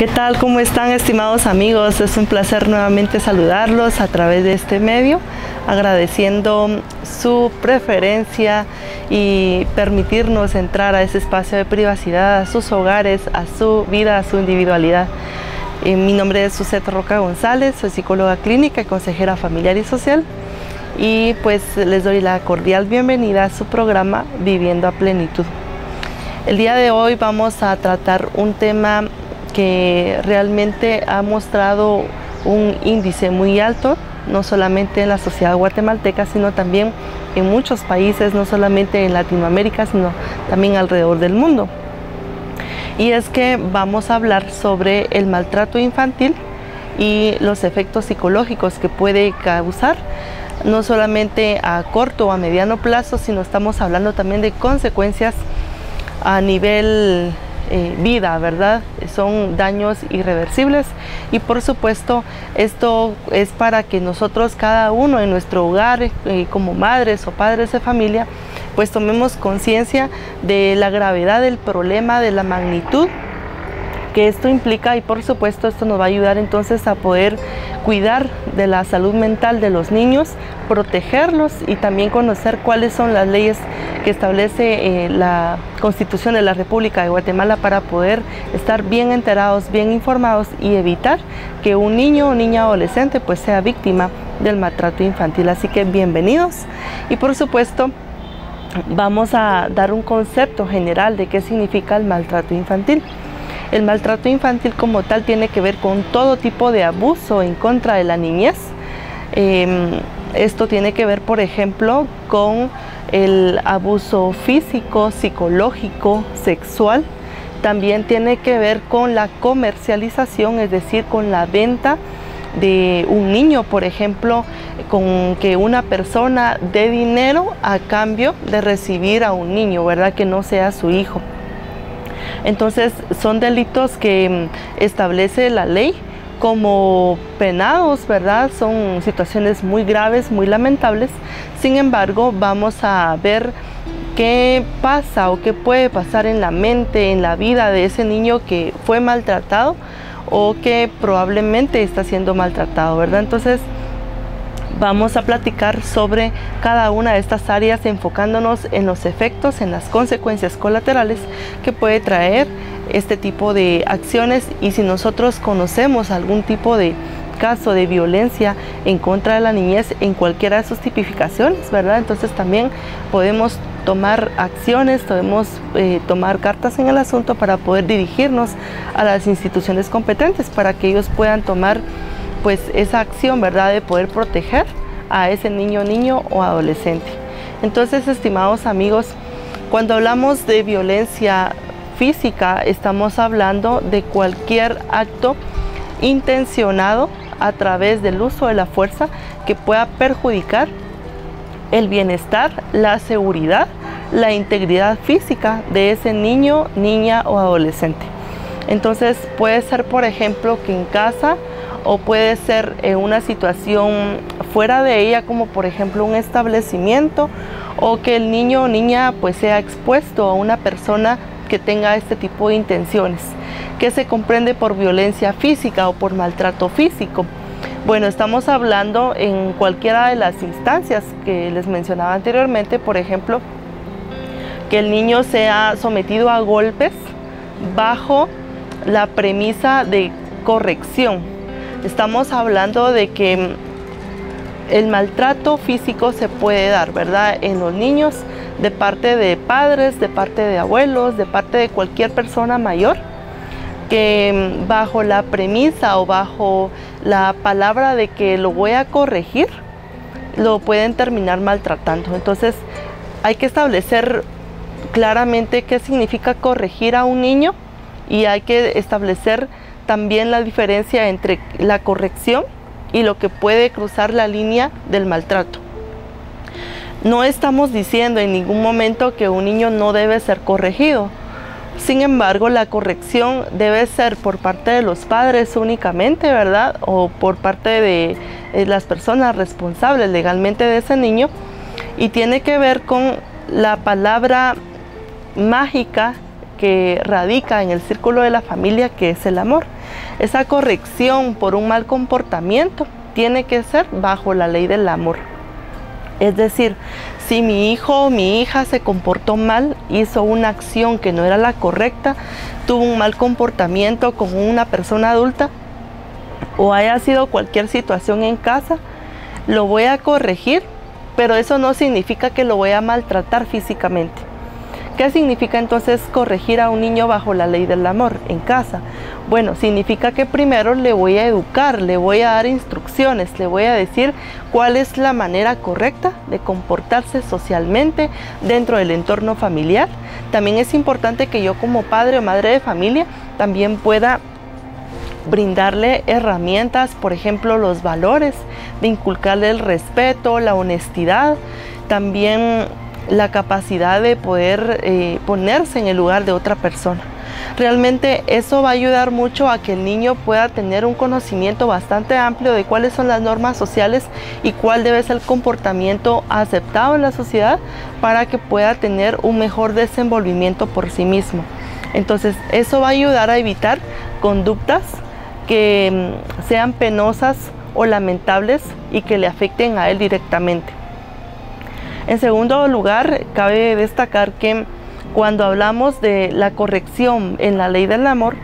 ¿Qué tal? ¿Cómo están, estimados amigos? Es un placer nuevamente saludarlos a través de este medio, agradeciendo su preferencia y permitirnos entrar a ese espacio de privacidad, a sus hogares, a su vida, a su individualidad. Mi nombre es Suzette Roca González, soy psicóloga clínica y consejera familiar y social, y pues les doy la cordial bienvenida a su programa Viviendo a Plenitud. El día de hoy vamos a tratar un tema que realmente ha mostrado un índice muy alto, no solamente en la sociedad guatemalteca, sino también en muchos países, no solamente en Latinoamérica, sino también alrededor del mundo. Y es que vamos a hablar sobre el maltrato infantil y los efectos psicológicos que puede causar, no solamente a corto o a mediano plazo, sino estamos hablando también de consecuencias a nivel vida, ¿verdad? Son daños irreversibles, y por supuesto esto es para que nosotros, cada uno en nuestro hogar, como madres o padres de familia, pues tomemos conciencia de la gravedad del problema, de la magnitud que esto implica, y por supuesto esto nos va a ayudar entonces a poder cuidar de la salud mental de los niños, protegerlos y también conocer cuáles son las leyes que establece la Constitución de la República de Guatemala para poder estar bien enterados, bien informados y evitar que un niño o niña adolescente pues sea víctima del maltrato infantil. Así que bienvenidos, y por supuesto vamos a dar un concepto general de qué significa el maltrato infantil. El maltrato infantil como tal tiene que ver con todo tipo de abuso en contra de la niñez. Esto tiene que ver, por ejemplo, con el abuso físico, psicológico, sexual. También tiene que ver con la comercialización, es decir, con la venta de un niño, por ejemplo, con que una persona dé dinero a cambio de recibir a un niño, ¿verdad? Que no sea su hijo. Entonces son delitos que establece la ley como penados, ¿verdad? Son situaciones muy graves, muy lamentables. Sin embargo, vamos a ver qué pasa o qué puede pasar en la mente, en la vida de ese niño que fue maltratado o que probablemente está siendo maltratado, ¿verdad? Entonces vamos a platicar sobre cada una de estas áreas, enfocándonos en los efectos, en las consecuencias colaterales que puede traer este tipo de acciones, y si nosotros conocemos algún tipo de caso de violencia en contra de la niñez en cualquiera de sus tipificaciones, ¿verdad? Entonces también podemos tomar acciones, podemos tomar cartas en el asunto para poder dirigirnos a las instituciones competentes para que ellos puedan tomar pues esa acción, ¿verdad?, de poder proteger a ese niño o adolescente. Entonces, estimados amigos, cuando hablamos de violencia física, estamos hablando de cualquier acto intencionado a través del uso de la fuerza que pueda perjudicar el bienestar, la seguridad, la integridad física de ese niño, niña o adolescente. Entonces puede ser, por ejemplo, que en casa, o puede ser en una situación fuera de ella, como por ejemplo un establecimiento, o que el niño o niña pues sea expuesto a una persona que tenga este tipo de intenciones. ¿Qué se comprende por violencia física o por maltrato físico? Bueno, estamos hablando en cualquiera de las instancias que les mencionaba anteriormente, por ejemplo, que el niño sea sometido a golpes bajo la premisa de corrección. Estamos hablando de que el maltrato físico se puede dar, ¿verdad?, en los niños de parte de padres, de parte de abuelos, de parte de cualquier persona mayor, que bajo la premisa o bajo la palabra de que lo voy a corregir, lo pueden terminar maltratando. Entonces hay que establecer claramente qué significa corregir a un niño, y hay que establecer también la diferencia entre la corrección y lo que puede cruzar la línea del maltrato. No estamos diciendo en ningún momento que un niño no debe ser corregido. Sin embargo, la corrección debe ser por parte de los padres únicamente, ¿verdad? O por parte de las personas responsables legalmente de ese niño, y tiene que ver con la palabra mágica que radica en el círculo de la familia, que es el amor. esa corrección por un mal comportamiento tiene que ser bajo la ley del amor. Es decir, si mi hijo o mi hija se comportó mal, hizo una acción que no era la correcta, tuvo un mal comportamiento con una persona adulta o haya sido cualquier situación en casa, lo voy a corregir, pero eso no significa que lo voy a maltratar físicamente. ¿Qué significa entonces corregir a un niño bajo la ley del amor en casa? Bueno, significa que primero le voy a educar, le voy a dar instrucciones, le voy a decir cuál es la manera correcta de comportarse socialmente dentro del entorno familiar. También es importante que yo como padre o madre de familia también pueda brindarle herramientas, por ejemplo, los valores, de inculcarle el respeto, la honestidad, también la capacidad de poder ponerse en el lugar de otra persona. Realmente eso va a ayudar mucho a que el niño pueda tener un conocimiento bastante amplio de cuáles son las normas sociales y cuál debe ser el comportamiento aceptado en la sociedad para que pueda tener un mejor desenvolvimiento por sí mismo. Entonces eso va a ayudar a evitar conductas que sean penosas o lamentables y que le afecten a él directamente. En segundo lugar, cabe destacar que cuando hablamos de la corrección en la ley del amor,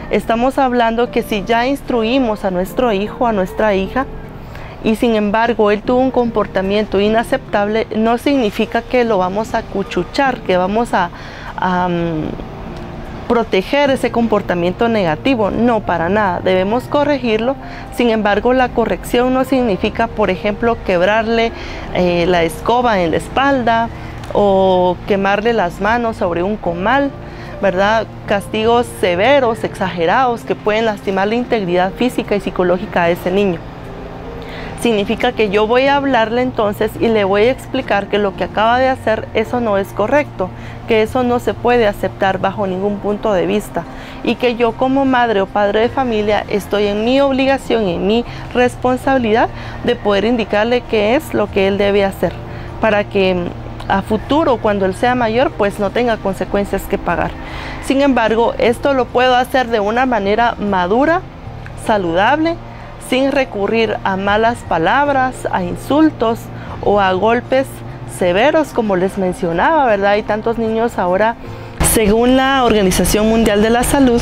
estamos hablando que si ya instruimos a nuestro hijo, a nuestra hija, y sin embargo él tuvo un comportamiento inaceptable, no significa que lo vamos a acuchuchar, que vamos a proteger ese comportamiento negativo. No, para nada, debemos corregirlo. Sin embargo, la corrección no significa, por ejemplo, quebrarle la escoba en la espalda o quemarle las manos sobre un comal, ¿verdad? Castigos severos, exagerados, que pueden lastimar la integridad física y psicológica de ese niño. Significa que yo voy a hablarle entonces y le voy a explicar que lo que acaba de hacer, eso no es correcto, que eso no se puede aceptar bajo ningún punto de vista, y que yo como madre o padre de familia estoy en mi obligación y en mi responsabilidad de poder indicarle qué es lo que él debe hacer, para que a futuro, cuando él sea mayor, pues no tenga consecuencias que pagar. Sin embargo, esto lo puedo hacer de una manera madura, saludable, sin recurrir a malas palabras, a insultos o a golpes severos, como les mencionaba, ¿verdad? Hay tantos niños ahora. Según la Organización Mundial de la Salud,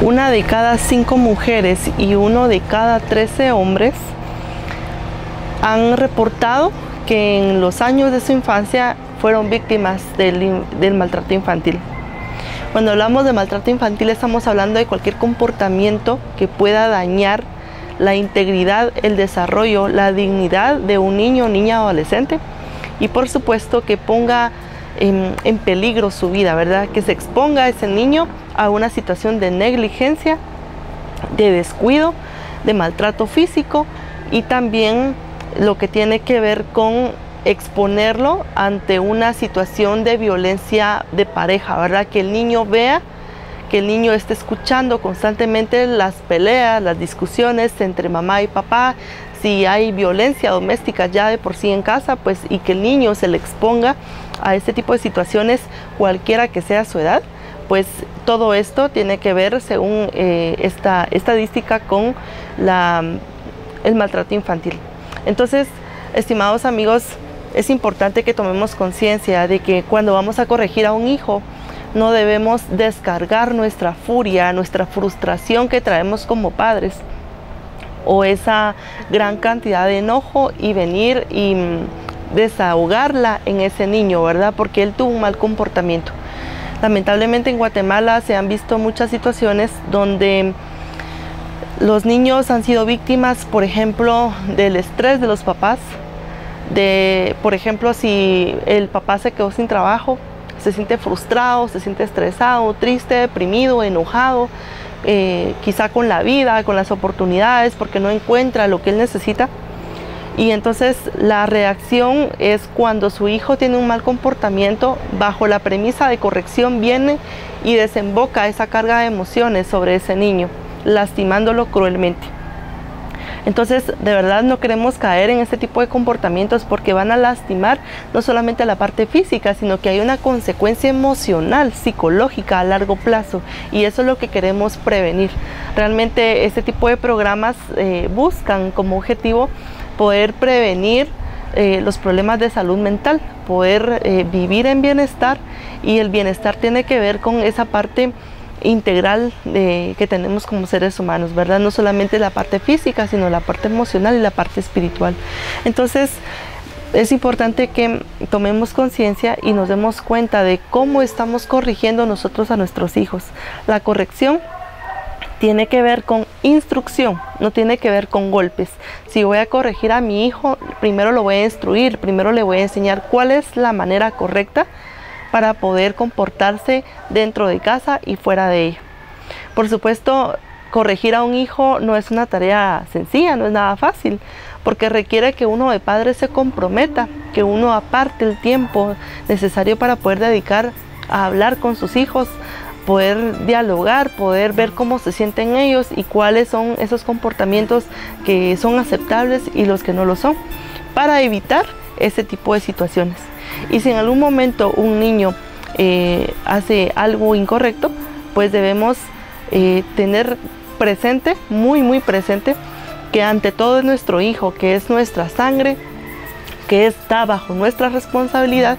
1 de cada 5 mujeres y 1 de cada 13 hombres han reportado que en los años de su infancia fueron víctimas del maltrato infantil. Cuando hablamos de maltrato infantil, estamos hablando de cualquier comportamiento que pueda dañar la integridad, el desarrollo, la dignidad de un niño o niña o adolescente, y por supuesto que ponga en peligro su vida, ¿verdad? Que se exponga a ese niño a una situación de negligencia, de descuido, de maltrato físico, y también lo que tiene que ver con exponerlo ante una situación de violencia de pareja, ¿verdad? Que el niño vea, que el niño esté escuchando constantemente las peleas, las discusiones entre mamá y papá. Si hay violencia doméstica ya de por sí en casa, pues, y que el niño se le exponga a este tipo de situaciones, cualquiera que sea su edad, pues todo esto tiene que ver, según esta estadística, con el maltrato infantil. Entonces, estimados amigos, es importante que tomemos conciencia de que cuando vamos a corregir a un hijo, no debemos descargar nuestra furia, nuestra frustración que traemos como padres, o esa gran cantidad de enojo, y venir y desahogarla en ese niño, ¿verdad? Porque él tuvo un mal comportamiento. Lamentablemente en Guatemala se han visto muchas situaciones donde los niños han sido víctimas, por ejemplo, del estrés de los papás, por ejemplo, si el papá se quedó sin trabajo, se siente frustrado, se siente estresado, triste, deprimido, enojado, quizá con la vida, con las oportunidades, porque no encuentra lo que él necesita. Y entonces la reacción es cuando su hijo tiene un mal comportamiento, bajo la premisa de corrección viene y desemboca esa carga de emociones sobre ese niño, lastimándolo cruelmente. Entonces, de verdad no queremos caer en este tipo de comportamientos porque van a lastimar no solamente la parte física, sino que hay una consecuencia emocional, psicológica a largo plazo, y eso es lo que queremos prevenir. Realmente este tipo de programas buscan como objetivo poder prevenir los problemas de salud mental, poder vivir en bienestar, y el bienestar tiene que ver con esa parte integral que tenemos como seres humanos, ¿verdad? No solamente la parte física, sino la parte emocional y la parte espiritual. Entonces, es importante que tomemos conciencia y nos demos cuenta de cómo estamos corrigiendo nosotros a nuestros hijos. La corrección tiene que ver con instrucción, no tiene que ver con golpes. Si voy a corregir a mi hijo, primero lo voy a instruir, primero le voy a enseñar cuál es la manera correcta para poder comportarse dentro de casa y fuera de ella. Por supuesto, corregir a un hijo no es una tarea sencilla, no es nada fácil, porque requiere que uno de padre se comprometa, que uno aparte el tiempo necesario para poder dedicar a hablar con sus hijos, poder dialogar, poder ver cómo se sienten ellos y cuáles son esos comportamientos que son aceptables y los que no lo son, para evitar ese tipo de situaciones. Y si en algún momento un niño hace algo incorrecto, pues debemos tener presente, muy presente, que ante todo es nuestro hijo, que es nuestra sangre, que está bajo nuestra responsabilidad,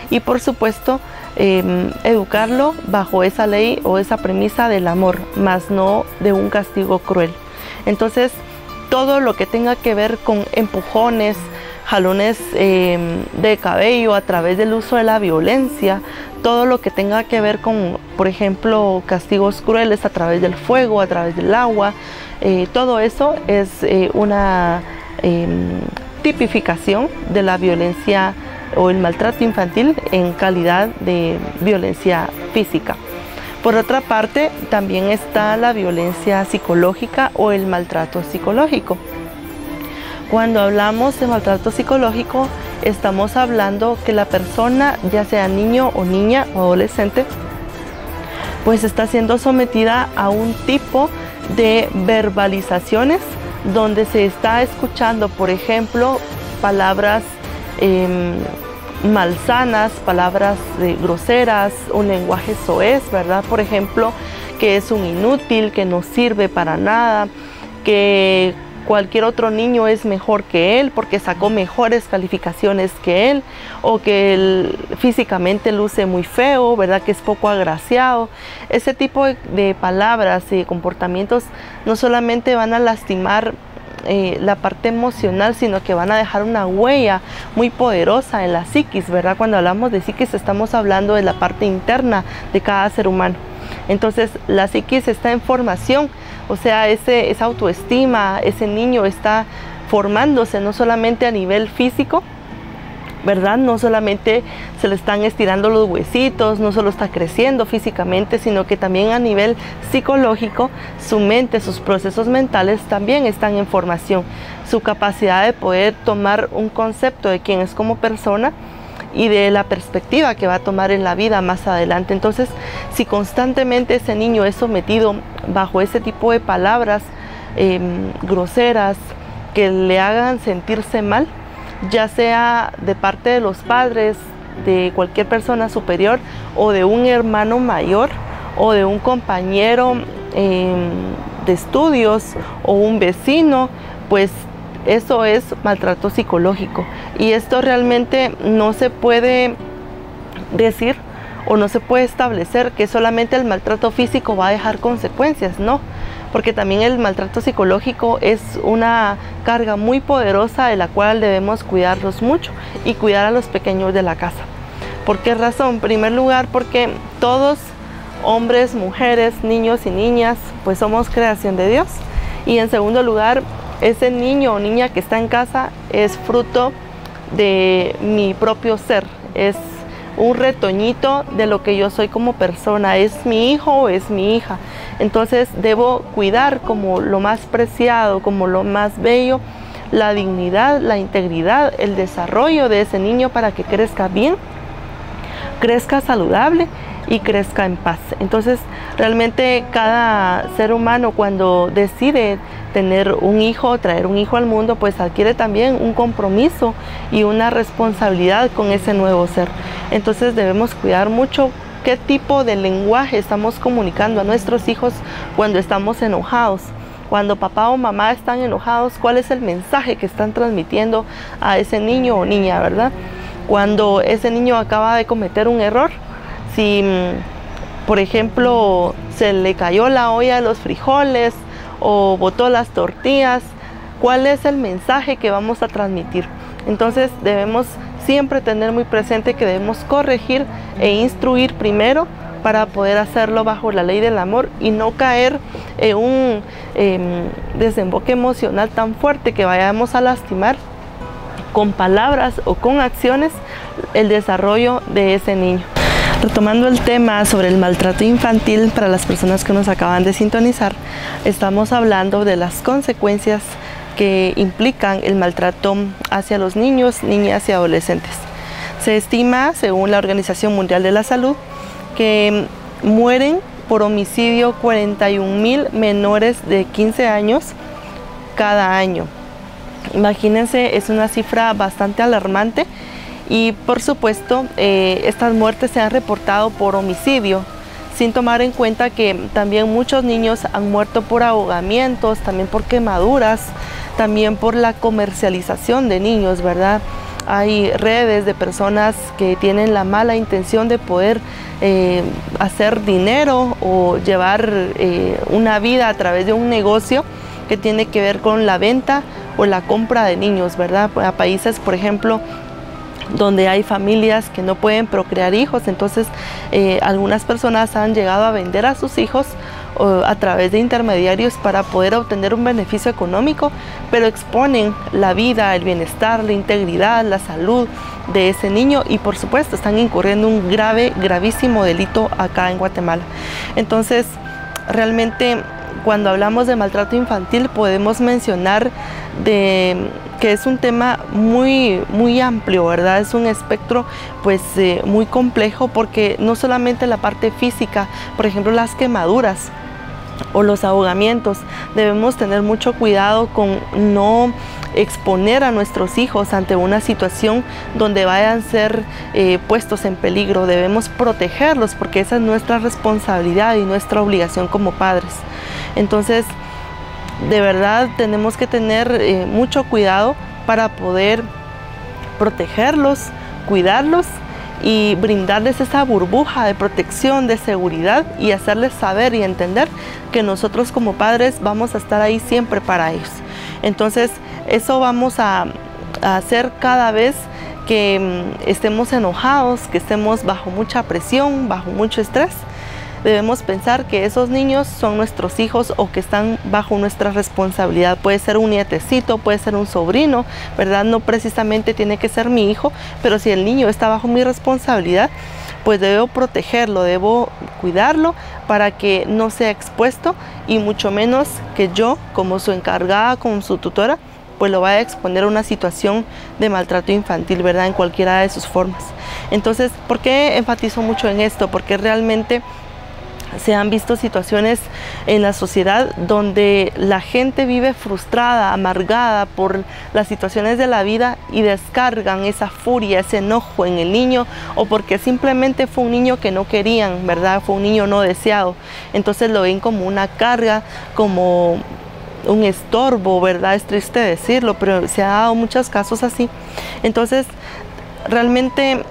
y por supuesto educarlo bajo esa ley o esa premisa del amor, más no de un castigo cruel. Entonces, todo lo que tenga que ver con empujones, jalones de cabello a través del uso de la violencia, todo lo que tenga que ver con, por ejemplo, castigos crueles a través del fuego, a través del agua, todo eso es una tipificación de la violencia o el maltrato infantil en calidad de violencia física. Por otra parte, también está la violencia psicológica o el maltrato psicológico. Cuando hablamos de maltrato psicológico, estamos hablando que la persona, ya sea niño o niña o adolescente, pues está siendo sometida a un tipo de verbalizaciones donde se está escuchando, por ejemplo, palabras malsanas, palabras groseras, un lenguaje soez, ¿verdad? Por ejemplo, que es un inútil, que no sirve para nada, que cualquier otro niño es mejor que él porque sacó mejores calificaciones que él, o que él físicamente luce muy feo, ¿verdad? Que es poco agraciado. Ese tipo de palabras y comportamientos no solamente van a lastimar la parte emocional, sino que van a dejar una huella muy poderosa en la psiquis, ¿verdad? Cuando hablamos de psiquis estamos hablando de la parte interna de cada ser humano. Entonces la psiquis está en formación, o sea, esa autoestima, ese niño está formándose no solamente a nivel físico, ¿verdad? No solamente se le están estirando los huesitos, no solo está creciendo físicamente, sino que también a nivel psicológico, su mente, sus procesos mentales también están en formación. Su capacidad de poder tomar un concepto de quién es como persona y de la perspectiva que va a tomar en la vida más adelante. Entonces, si constantemente ese niño es sometido bajo ese tipo de palabras groseras que le hagan sentirse mal, ya sea de parte de los padres, de cualquier persona superior, o de un hermano mayor, o de un compañero de estudios, o un vecino, pues eso es maltrato psicológico. Y esto realmente no se puede decir o no se puede establecer que solamente el maltrato físico va a dejar consecuencias, no, porque también el maltrato psicológico es una carga muy poderosa de la cual debemos cuidarlos mucho y cuidar a los pequeños de la casa. ¿Por qué razón? En primer lugar, porque todos, hombres, mujeres, niños y niñas, pues somos creación de Dios. Y en segundo lugar, ese niño o niña que está en casa es fruto de mi propio ser, es un retoñito de lo que yo soy como persona, es mi hijo o es mi hija. Entonces debo cuidar como lo más preciado, como lo más bello, la dignidad, la integridad, el desarrollo de ese niño para que crezca bien, crezca saludable y crezca en paz. Entonces, realmente cada ser humano cuando decide tener un hijo, traer un hijo al mundo, pues adquiere también un compromiso y una responsabilidad con ese nuevo ser. Entonces debemos cuidar mucho qué tipo de lenguaje estamos comunicando a nuestros hijos cuando estamos enojados. Cuando papá o mamá están enojados, ¿cuál es el mensaje que están transmitiendo a ese niño o niña, verdad? Cuando ese niño acaba de cometer un error, si por ejemplo se le cayó la olla de los frijoles o botó las tortillas, ¿cuál es el mensaje que vamos a transmitir? Entonces debemos siempre tener muy presente que debemos corregir e instruir primero para poder hacerlo bajo la ley del amor y no caer en un desemboque emocional tan fuerte que vayamos a lastimar con palabras o con acciones el desarrollo de ese niño. Retomando el tema sobre el maltrato infantil, para las personas que nos acaban de sintonizar, estamos hablando de las consecuencias que implican el maltrato hacia los niños, niñas y adolescentes. Se estima, según la Organización Mundial de la Salud, que mueren por homicidio 41,000 menores de 15 años cada año. Imagínense, es una cifra bastante alarmante y por supuesto estas muertes se han reportado por homicidio, sin tomar en cuenta que también muchos niños han muerto por ahogamientos, también por quemaduras, también por la comercialización de niños, ¿verdad? Hay redes de personas que tienen la mala intención de poder hacer dinero o llevar una vida a través de un negocio que tiene que ver con la venta o la compra de niños, ¿verdad? A países, por ejemplo, donde hay familias que no pueden procrear hijos, entonces algunas personas han llegado a vender a sus hijos a través de intermediarios para poder obtener un beneficio económico, pero exponen la vida, el bienestar, la integridad, la salud de ese niño y por supuesto están incurriendo un gravísimo delito acá en Guatemala. Entonces, realmente cuando hablamos de maltrato infantil podemos mencionar que es un tema muy amplio, ¿verdad? Es un espectro pues muy complejo porque no solamente la parte física, por ejemplo las quemaduras o los ahogamientos, debemos tener mucho cuidado con no exponer a nuestros hijos ante una situación donde vayan a ser puestos en peligro. Debemos protegerlos porque esa es nuestra responsabilidad y nuestra obligación como padres. Entonces, de verdad tenemos que tener mucho cuidado para poder protegerlos, cuidarlos y brindarles esa burbuja de protección, de seguridad y hacerles saber y entender que nosotros como padres vamos a estar ahí siempre para ellos. Entonces, eso vamos a hacer cada vez que estemos enojados, que estemos bajo mucha presión, bajo mucho estrés. Debemos pensar que esos niños son nuestros hijos o que están bajo nuestra responsabilidad. Puede ser un nietecito, puede ser un sobrino, ¿verdad? No precisamente tiene que ser mi hijo, pero si el niño está bajo mi responsabilidad, pues debo protegerlo, debo cuidarlo para que no sea expuesto y mucho menos que yo, como su encargada, como su tutora, pues lo vaya a exponer a una situación de maltrato infantil, ¿verdad? En cualquiera de sus formas. Entonces, ¿por qué enfatizo mucho en esto? Porque realmente se han visto situaciones en la sociedad donde la gente vive frustrada, amargada por las situaciones de la vida y descargan esa furia, ese enojo en el niño o porque simplemente fue un niño que no querían, ¿verdad? Fue un niño no deseado. Entonces lo ven como una carga, como un estorbo, ¿verdad? Es triste decirlo, pero se ha dado muchos casos así. Entonces, realmente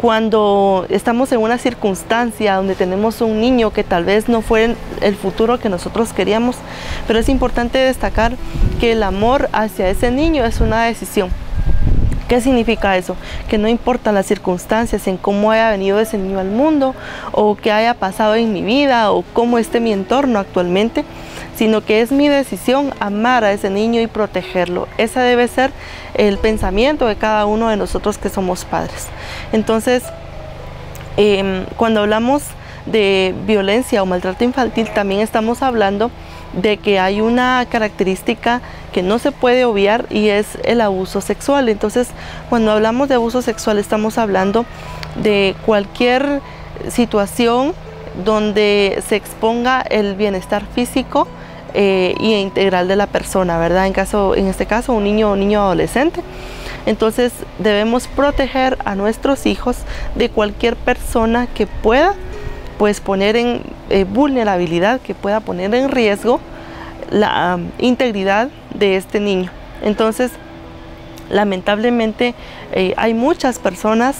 cuando estamos en una circunstancia donde tenemos un niño que tal vez no fue el futuro que nosotros queríamos, pero es importante destacar que el amor hacia ese niño es una decisión. ¿Qué significa eso? Que no importan las circunstancias en cómo haya venido ese niño al mundo o qué haya pasado en mi vida o cómo esté mi entorno actualmente, sino que es mi decisión amar a ese niño y protegerlo. Ese debe ser el pensamiento de cada uno de nosotros que somos padres. Entonces, cuando hablamos de violencia o maltrato infantil, también estamos hablando de que hay una característica que no se puede obviar y es el abuso sexual. Entonces, cuando hablamos de abuso sexual estamos hablando de cualquier situación donde se exponga el bienestar físico y integral de la persona, ¿verdad? En este caso, un niño o niño adolescente. Entonces, debemos proteger a nuestros hijos de cualquier persona que pueda, pues, poner en vulnerabilidad, que pueda poner en riesgo la integridad de este niño. Entonces, lamentablemente, hay muchas personas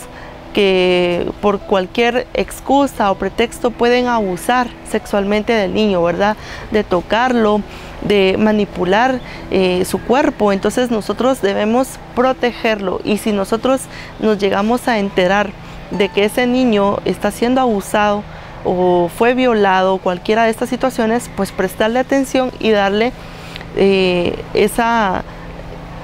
que por cualquier excusa o pretexto pueden abusar sexualmente del niño, ¿verdad? De tocarlo, de manipular su cuerpo. Entonces nosotros debemos protegerlo, y si nosotros nos llegamos a enterar de que ese niño está siendo abusado o fue violado, cualquiera de estas situaciones, pues prestarle atención y darle esa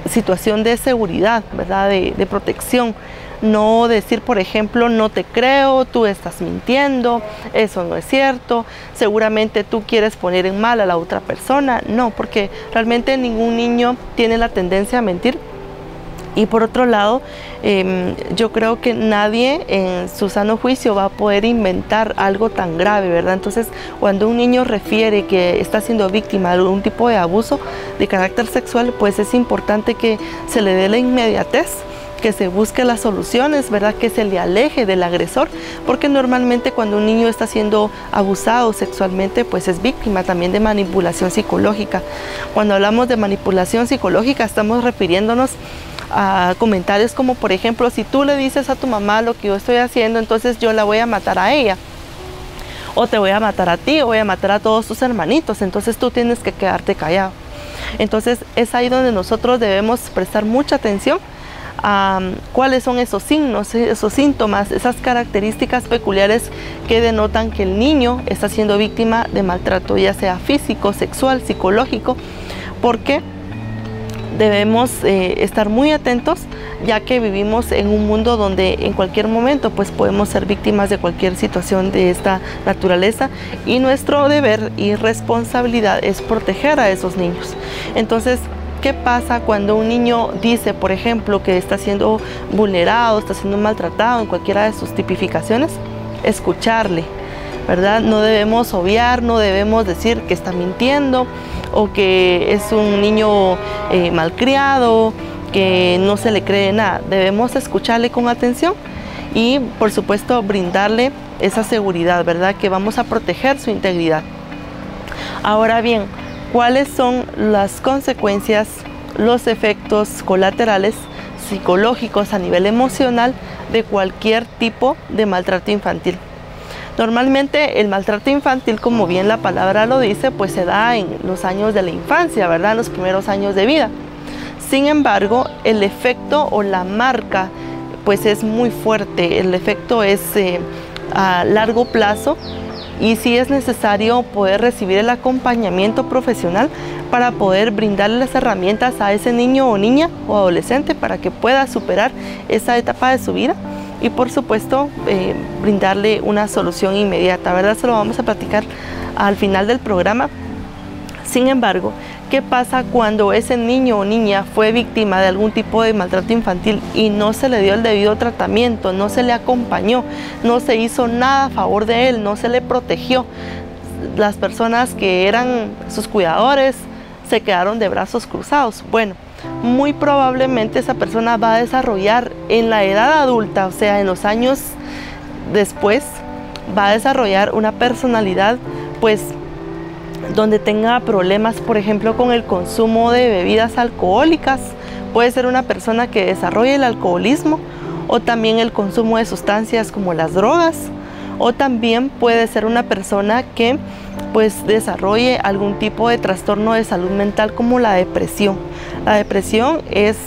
situación de seguridad, ¿verdad? De protección. No decir, por ejemplo, no te creo, tú estás mintiendo, eso no es cierto, seguramente tú quieres poner en mal a la otra persona. No, porque realmente ningún niño tiene la tendencia a mentir. Y por otro lado, yo creo que nadie en su sano juicio va a poder inventar algo tan grave, ¿verdad? Entonces, cuando un niño refiere que está siendo víctima de algún tipo de abuso de carácter sexual, pues es importante que se le dé la inmediatez, que se busque las soluciones, ¿verdad? Que se le aleje del agresor, porque normalmente cuando un niño está siendo abusado sexualmente, pues es víctima también de manipulación psicológica. Cuando hablamos de manipulación psicológica, estamos refiriéndonos a comentarios como, por ejemplo, si tú le dices a tu mamá lo que yo estoy haciendo, entonces yo la voy a matar a ella, o te voy a matar a ti, o voy a matar a todos tus hermanitos, entonces tú tienes que quedarte callado. Entonces es ahí donde nosotros debemos prestar mucha atención a cuáles son esos signos, esos síntomas, esas características peculiares que denotan que el niño está siendo víctima de maltrato, ya sea físico, sexual, psicológico, porque debemos estar muy atentos, ya que vivimos en un mundo donde en cualquier momento pues podemos ser víctimas de cualquier situación de esta naturaleza, y nuestro deber y responsabilidad es proteger a esos niños. Entonces, ¿qué pasa cuando un niño dice, por ejemplo, que está siendo vulnerado, está siendo maltratado en cualquiera de sus tipificaciones? Escucharle, ¿verdad? No debemos obviar, no debemos decir que está mintiendo o que es un niño malcriado, que no se le cree nada. Debemos escucharle con atención y, por supuesto, brindarle esa seguridad, ¿verdad? Que vamos a proteger su integridad. Ahora bien, ¿cuáles son las consecuencias, los efectos colaterales psicológicos a nivel emocional de cualquier tipo de maltrato infantil? Normalmente el maltrato infantil, como bien la palabra lo dice, pues se da en los años de la infancia, ¿verdad? En los primeros años de vida. Sin embargo, el efecto o la marca pues es muy fuerte. El efecto es a largo plazo, y sí es necesario poder recibir el acompañamiento profesional para poder brindarle las herramientas a ese niño o niña o adolescente para que pueda superar esa etapa de su vida y, por supuesto, brindarle una solución inmediata, ¿verdad? Se lo vamos a platicar al final del programa. Sin embargo, ¿qué pasa cuando ese niño o niña fue víctima de algún tipo de maltrato infantil y no se le dio el debido tratamiento, no se le acompañó, no se hizo nada a favor de él, no se le protegió? Las personas que eran sus cuidadores se quedaron de brazos cruzados. Bueno, muy probablemente esa persona va a desarrollar en la edad adulta, o sea, en los años después, va a desarrollar una personalidad pues donde tenga problemas, por ejemplo, con el consumo de bebidas alcohólicas. Puede ser una persona que desarrolle el alcoholismo, o también el consumo de sustancias como las drogas, o también puede ser una persona que pues desarrolle algún tipo de trastorno de salud mental como la depresión. La depresión es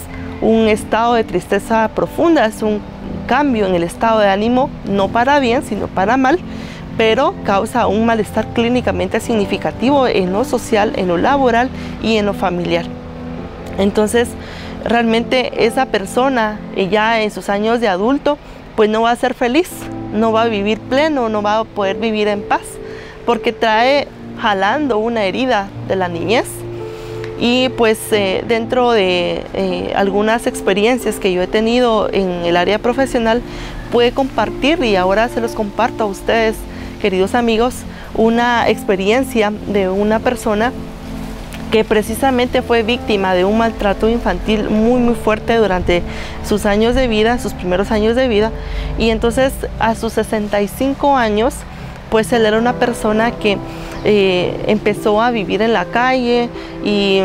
un estado de tristeza profunda, es un cambio en el estado de ánimo, no para bien, sino para mal, pero causa un malestar clínicamente significativo en lo social, en lo laboral y en lo familiar. Entonces, realmente esa persona ya en sus años de adulto, pues no va a ser feliz, no va a vivir pleno, no va a poder vivir en paz, porque trae jalando una herida de la niñez. Y pues dentro de algunas experiencias que yo he tenido en el área profesional, pude compartir, y ahora se los comparto a ustedes, queridos amigos, una experiencia de una persona que precisamente fue víctima de un maltrato infantil muy fuerte durante sus años de vida, sus primeros años de vida. Y entonces a sus 65 años, pues él era una persona que empezó a vivir en la calle y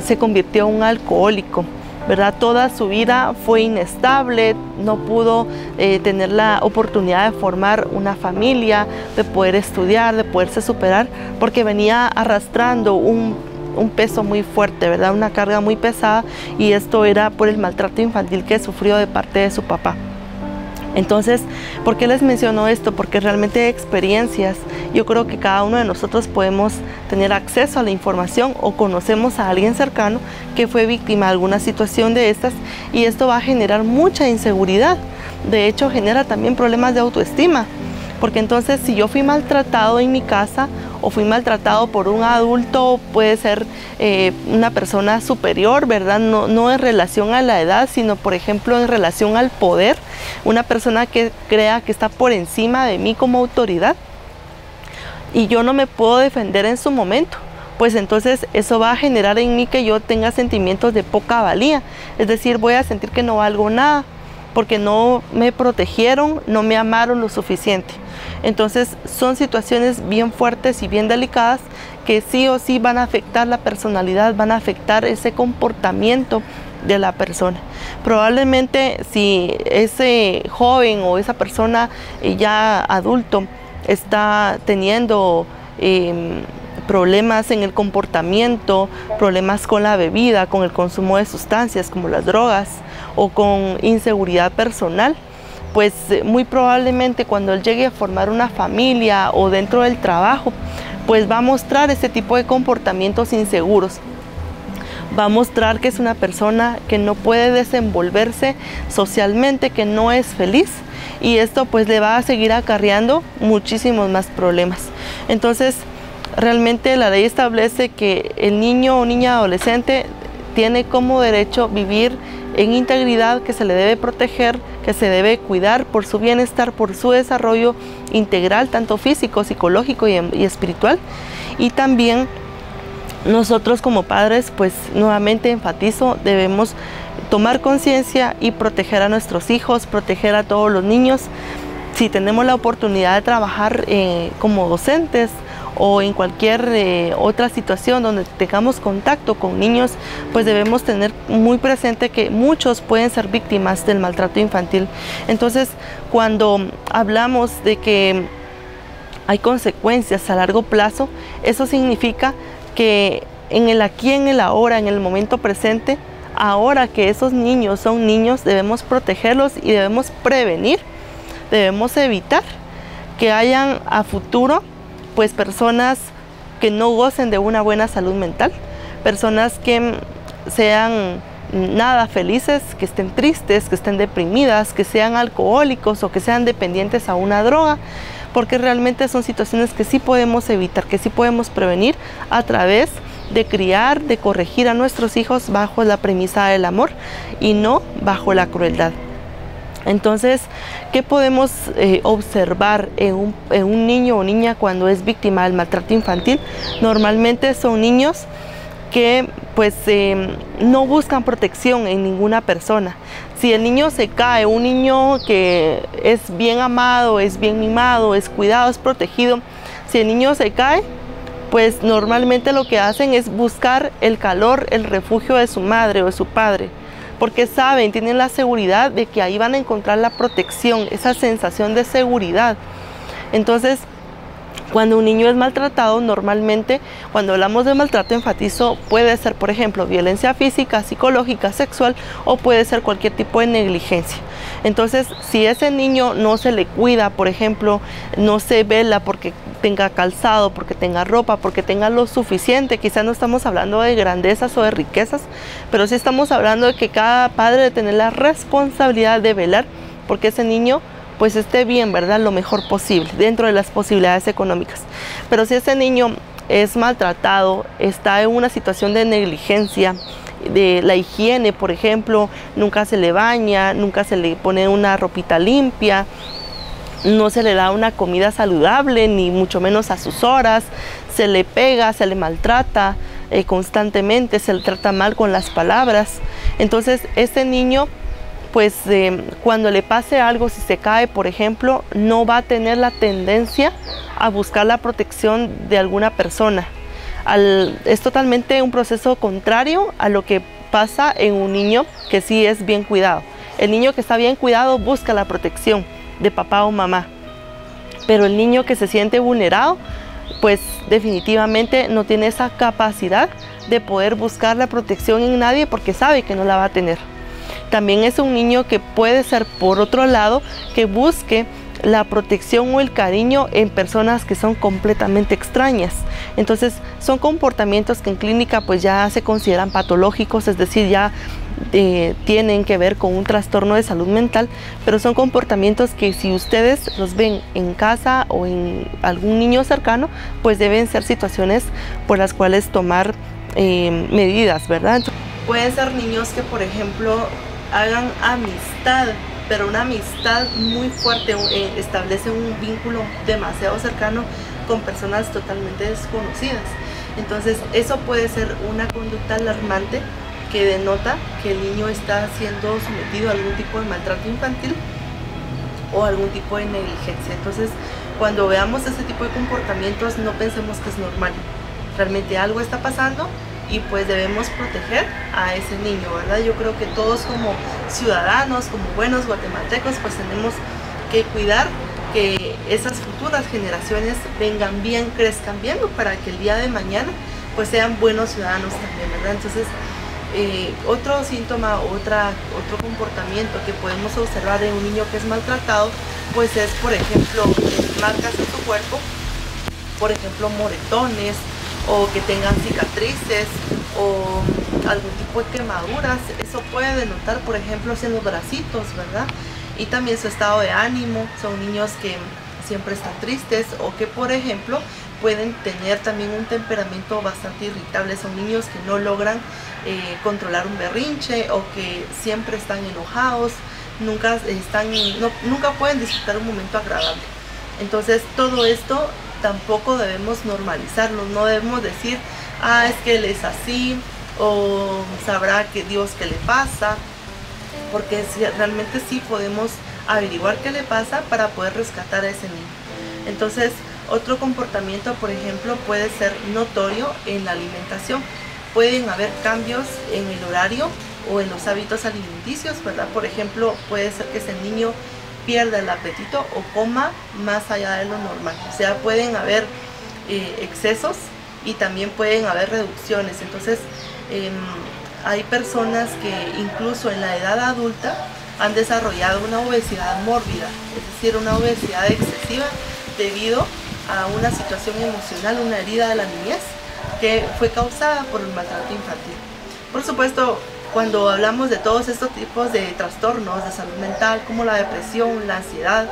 se convirtió en un alcohólico, ¿verdad? Toda su vida fue inestable, no pudo tener la oportunidad de formar una familia, de poder estudiar, de poderse superar, porque venía arrastrando un peso muy fuerte, ¿verdad? Una carga muy pesada, y esto era por el maltrato infantil que sufrió de parte de su papá. Entonces, ¿por qué les menciono esto? Porque realmente experiencias, yo creo que cada uno de nosotros podemos tener acceso a la información o conocemos a alguien cercano que fue víctima de alguna situación de estas, y esto va a generar mucha inseguridad. De hecho, genera también problemas de autoestima, porque entonces si yo fui maltratado en mi casa o fui maltratado por un adulto, puede ser una persona superior, ¿verdad? No en relación a la edad, sino por ejemplo en relación al poder, una persona que crea que está por encima de mí como autoridad, y yo no me puedo defender en su momento, pues entonces eso va a generar en mí que yo tenga sentimientos de poca valía, es decir, voy a sentir que no valgo nada, porque no me protegieron, no me amaron lo suficiente. Entonces son situaciones bien fuertes y bien delicadas que sí o sí van a afectar la personalidad, van a afectar ese comportamiento de la persona. Probablemente si ese joven o esa persona ya adulto está teniendo problemas en el comportamiento, problemas con la bebida, con el consumo de sustancias como las drogas, o con inseguridad personal, pues muy probablemente cuando él llegue a formar una familia o dentro del trabajo, pues va a mostrar ese tipo de comportamientos inseguros. Va a mostrar que es una persona que no puede desenvolverse socialmente, que no es feliz, y esto pues le va a seguir acarreando muchísimos más problemas. Entonces, realmente la ley establece que el niño o niña adolescente tiene como derecho vivir en integridad, que se le debe proteger, que se debe cuidar por su bienestar, por su desarrollo integral, tanto físico, psicológico y espiritual. Y también nosotros como padres, pues nuevamente enfatizo, debemos tomar conciencia y proteger a nuestros hijos, proteger a todos los niños. Si tenemos la oportunidad de trabajar como docentes o en cualquier otra situación donde tengamos contacto con niños, pues debemos tener muy presente que muchos pueden ser víctimas del maltrato infantil. Entonces, cuando hablamos de que hay consecuencias a largo plazo, eso significa que en el aquí, en el ahora, en el momento presente, ahora que esos niños son niños, debemos protegerlos y debemos prevenir, debemos evitar que hayan a futuro pues personas que no gocen de una buena salud mental, personas que sean nada felices, que estén tristes, que estén deprimidas, que sean alcohólicos o que sean dependientes a una droga, porque realmente son situaciones que sí podemos evitar, que sí podemos prevenir a través de criar, de corregir a nuestros hijos bajo la premisa del amor y no bajo la crueldad. Entonces, ¿qué podemos observar en un niño o niña cuando es víctima del maltrato infantil? Normalmente son niños que pues no buscan protección en ninguna persona. Si el niño se cae, un niño que es bien amado, es bien mimado, es cuidado, es protegido, si el niño se cae, pues normalmente lo que hacen es buscar el calor, el refugio de su madre o de su padre, porque saben, tienen la seguridad de que ahí van a encontrar la protección, esa sensación de seguridad. Entonces, cuando un niño es maltratado, normalmente, cuando hablamos de maltrato, enfatizo, puede ser, por ejemplo, violencia física, psicológica, sexual, o puede ser cualquier tipo de negligencia. Entonces, si ese niño no se le cuida, por ejemplo, no se vela porque tenga calzado, porque tenga ropa, porque tenga lo suficiente, quizás no estamos hablando de grandezas o de riquezas, pero sí estamos hablando de que cada padre debe tener la responsabilidad de velar porque ese niño pues esté bien, ¿verdad? Lo mejor posible, dentro de las posibilidades económicas. Pero si ese niño es maltratado, está en una situación de negligencia de la higiene, por ejemplo, nunca se le baña, nunca se le pone una ropita limpia, no se le da una comida saludable, ni mucho menos a sus horas, se le pega, se le maltrata constantemente, se le trata mal con las palabras. Entonces, este niño, pues cuando le pase algo, si se cae, por ejemplo, no va a tener la tendencia a buscar la protección de alguna persona. Es totalmente un proceso contrario a lo que pasa en un niño que sí es bien cuidado. El niño que está bien cuidado busca la protección de papá o mamá, pero el niño que se siente vulnerado, pues definitivamente no tiene esa capacidad de poder buscar la protección en nadie porque sabe que no la va a tener. También es un niño que puede ser, por otro lado, que busque la protección o el cariño en personas que son completamente extrañas. Entonces son comportamientos que en clínica pues ya se consideran patológicos, es decir, ya tienen que ver con un trastorno de salud mental, pero son comportamientos que si ustedes los ven en casa o en algún niño cercano, pues deben ser situaciones por las cuales tomar medidas, ¿verdad? Pueden ser niños que, por ejemplo, hagan amistad, pero una amistad muy fuerte, establecen un vínculo demasiado cercano con personas totalmente desconocidas. Entonces eso puede ser una conducta alarmante que denota que el niño está siendo sometido a algún tipo de maltrato infantil o algún tipo de negligencia. Entonces, cuando veamos este tipo de comportamientos, no pensemos que es normal. Realmente algo está pasando y pues debemos proteger a ese niño, ¿verdad? Yo creo que todos como ciudadanos, como buenos guatemaltecos, pues tenemos que cuidar que esas futuras generaciones vengan bien, crezcan bien, para que el día de mañana pues sean buenos ciudadanos también, ¿verdad? Entonces, otro síntoma, otro comportamiento que podemos observar en un niño que es maltratado, pues es, por ejemplo, marcas en su cuerpo, por ejemplo, moretones, o que tengan cicatrices o algún tipo de quemaduras. Eso puede denotar, por ejemplo, en los bracitos, ¿verdad? Y también su estado de ánimo. Son niños que siempre están tristes o que, por ejemplo, pueden tener también un temperamento bastante irritable. Son niños que no logran controlar un berrinche o que siempre están enojados, nunca pueden disfrutar un momento agradable. Entonces, todo esto tampoco debemos normalizarlo, no debemos decir, ah, es que él es así, o sabrá que Dios qué le pasa, porque realmente sí podemos averiguar qué le pasa para poder rescatar a ese niño. Entonces, otro comportamiento, por ejemplo, puede ser notorio en la alimentación. Pueden haber cambios en el horario o en los hábitos alimenticios, ¿verdad? Por ejemplo, puede ser que ese niño pierda el apetito o coma más allá de lo normal. O sea, pueden haber excesos y también pueden haber reducciones. Entonces, hay personas que incluso en la edad adulta han desarrollado una obesidad mórbida, es decir, una obesidad excesiva debido a una situación emocional, una herida de la niñez que fue causada por el maltrato infantil. Por supuesto, cuando hablamos de todos estos tipos de trastornos de salud mental, como la depresión, la ansiedad,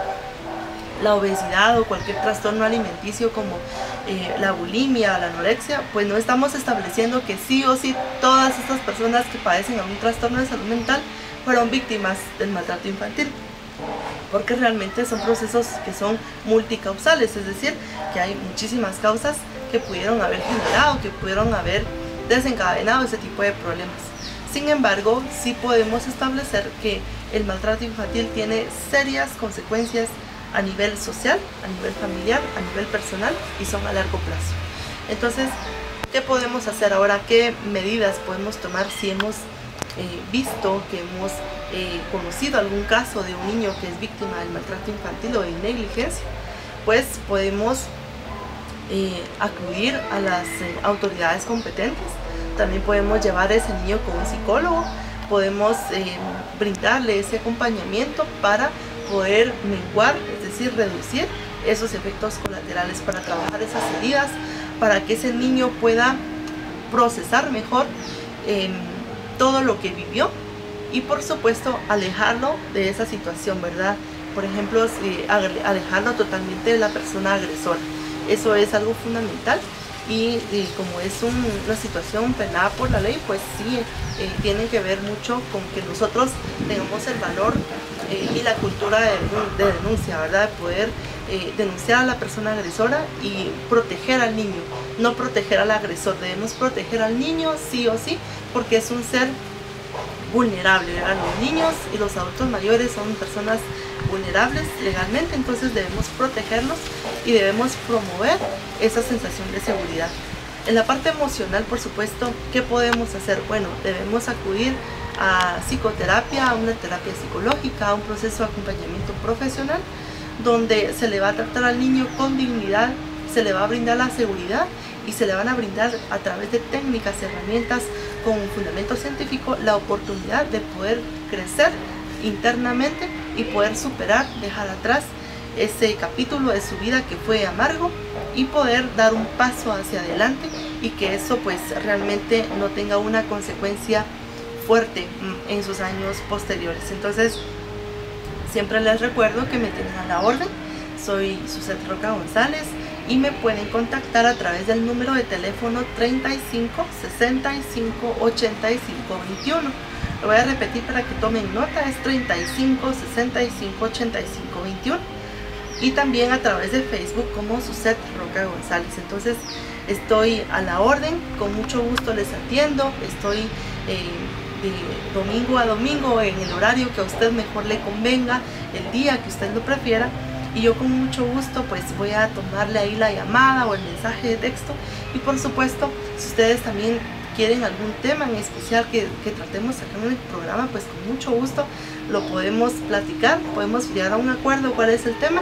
la obesidad o cualquier trastorno alimenticio como la bulimia, la anorexia, pues no estamos estableciendo que sí o sí todas estas personas que padecen algún trastorno de salud mental fueron víctimas del maltrato infantil, porque realmente son procesos que son multicausales, es decir, que hay muchísimas causas que pudieron haber generado, que pudieron haber desencadenado ese tipo de problemas. Sin embargo, sí podemos establecer que el maltrato infantil tiene serias consecuencias a nivel social, a nivel familiar, a nivel personal y son a largo plazo. Entonces, ¿qué podemos hacer ahora? ¿Qué medidas podemos tomar si hemos visto que hemos conocido algún caso de un niño que es víctima del maltrato infantil o de negligencia? Pues podemos acudir a las autoridades competentes. También podemos llevar a ese niño con un psicólogo, podemos brindarle ese acompañamiento para poder menguar, es decir, reducir esos efectos colaterales, para trabajar esas heridas, para que ese niño pueda procesar mejor todo lo que vivió y, por supuesto, alejarlo de esa situación, ¿verdad? Por ejemplo, alejarlo totalmente de la persona agresora. Eso es algo fundamental y como es una situación penada por la ley, pues sí, tienen que ver mucho con que nosotros tengamos el valor y la cultura de denuncia, ¿verdad? De poder denunciar a la persona agresora y proteger al niño, no proteger al agresor. Debemos proteger al niño sí o sí, porque es un ser vulnerable, ¿verdad? Los niños y los adultos mayores son personas vulnerables legalmente, entonces debemos protegerlos y debemos promover esa sensación de seguridad. En la parte emocional, por supuesto, ¿qué podemos hacer? Bueno, debemos acudir a psicoterapia, a una terapia psicológica, a un proceso de acompañamiento profesional, donde se le va a tratar al niño con dignidad, se le va a brindar la seguridad y se le van a brindar a través de técnicas, herramientas con un fundamento científico, la oportunidad de poder crecer internamente y poder superar, dejar atrás ese capítulo de su vida que fue amargo y poder dar un paso hacia adelante y que eso pues realmente no tenga una consecuencia fuerte en sus años posteriores. Entonces siempre les recuerdo que me tienen a la orden. Soy Suzette Roca González y me pueden contactar a través del número de teléfono 35 65 85 21. Lo voy a repetir para que tomen nota, es 35 65 85 21. Y también a través de Facebook como Suzette Roca González. Entonces estoy a la orden, con mucho gusto les atiendo, estoy de domingo a domingo en el horario que a usted mejor le convenga, el día que usted lo prefiera, y yo con mucho gusto pues voy a tomarle ahí la llamada o el mensaje de texto. Y por supuesto, si ustedes también quieren algún tema en especial que tratemos acá en el programa, pues con mucho gusto lo podemos platicar, podemos llegar a un acuerdo cuál es el tema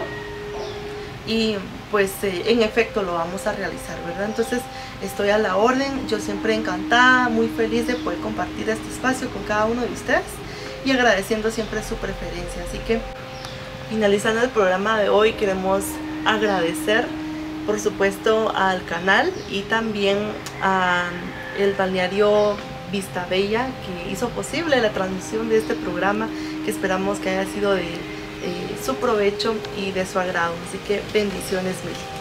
y pues en efecto lo vamos a realizar, ¿verdad? Entonces estoy a la orden, yo siempre encantada, muy feliz de poder compartir este espacio con cada uno de ustedes y agradeciendo siempre su preferencia. Así que finalizando el programa de hoy, queremos agradecer por supuesto al canal y también al balneario Vista Bella, que hizo posible la transmisión de este programa, que esperamos que haya sido de su provecho y de su agrado. Así que bendiciones mil.